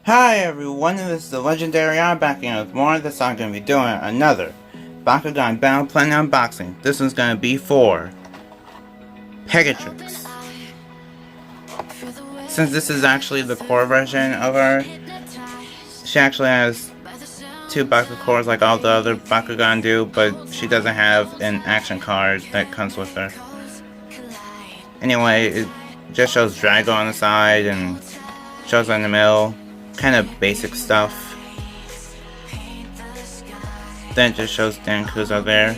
Hi everyone, this is the Legendary. I'm back again with more. This time I'm going to be doing another Bakugan Battle Plan unboxing. This one's going to be for Pegatrix. Since this is actually the core version of her, she actually has two Baku cores like all the other Bakugan do, but she doesn't have an action card that comes with her. Anyway, it just shows Drago on the side and shows her in the middle. Kind of basic stuff. Then it just shows Dankuzo there.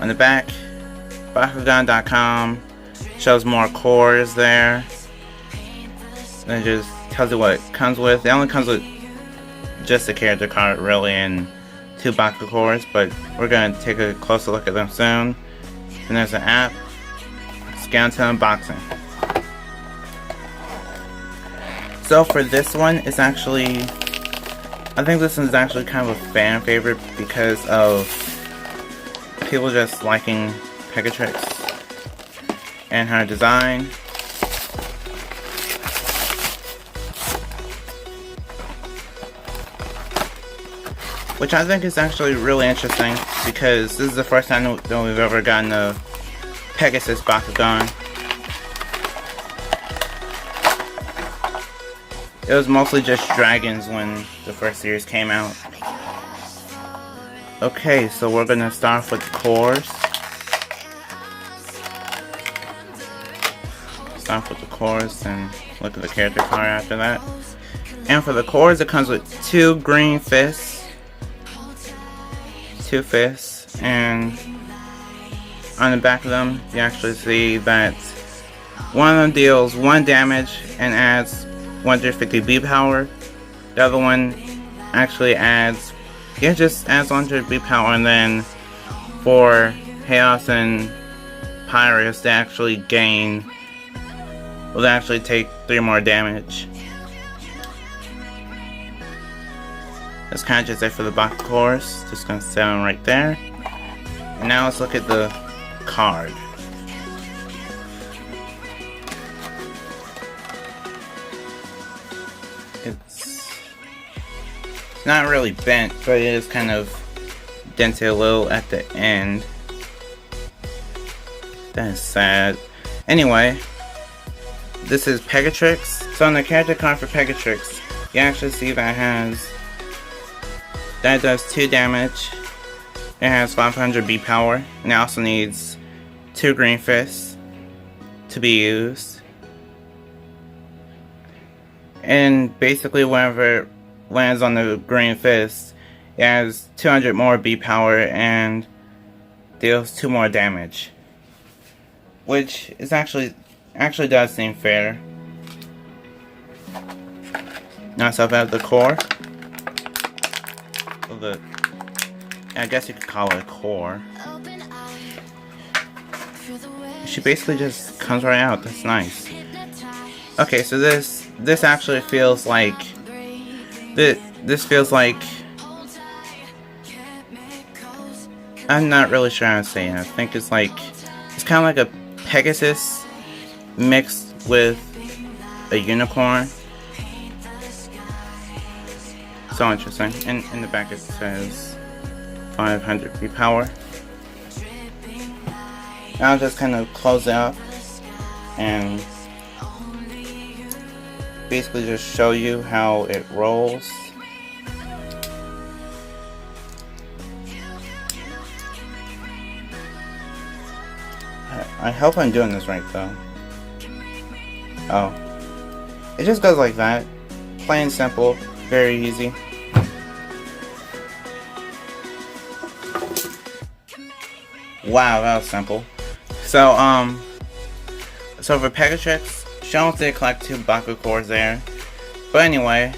On the back, Bakugan.com shows more cores there. Then it just tells you what it comes with. It only comes with just the character card really and two Baku cores, but we're going to take a closer look at them soon. And there's an app. Let's get on to unboxing. So for this one, it's actually, I think this one's actually kind of a fan favorite because of people just liking Pegatrix and her design. Which I think is actually really interesting because this is the first time that we've ever gotten a Pegasus Bakugan. It was mostly just dragons when the first series came out. Okay, so we're gonna start off with the cores. Start off with the cores and look at the character card after that. And for the cores, it comes with two green fists. Two fists. And on the back of them, you actually see that one of them deals 1 damage and adds 150 B power. The other one actually adds, just adds 100 B power, and then for Haos and Pyrus, they actually gain, will actually take 3 more damage. That's kind of just it for the Baku cores. Just gonna set them right there. And now let's look at the card. It's not really bent, but it is kind of dented a little at the end. That is sad. Anyway, this is Pegatrix. So on the character card for Pegatrix, you actually see that it does 2 damage. It has 500 B power, and it also needs 2 green fists to be used. And basically whenever it lands on the green fist, it has 200 more B power and deals 2 more damage. Which is actually does seem fair. Now so about the core. Well, I guess you could call it a core. She basically just comes right out. That's nice. Okay, so this actually feels like this feels like, I'm not really sure how to say it. I think it's kind of like a Pegasus mixed with a unicorn. So interesting. And in the back it says 500 B power. I'll just kind of close it up and basically just show you how it rolls. I hope I'm doing this right though. Oh. It just goes like that. Plain and simple. Very easy. Wow, that was simple. So for Pegatrix, she only did collect 2 Baku cores there. But anyway,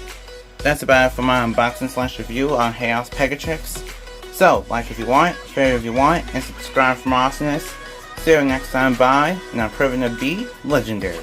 that's about it for my unboxing / review on Haos Pegatrix. So, like if you want, share if you want, and subscribe for more awesomeness. See you next time, bye, and I'm proving to be legendary.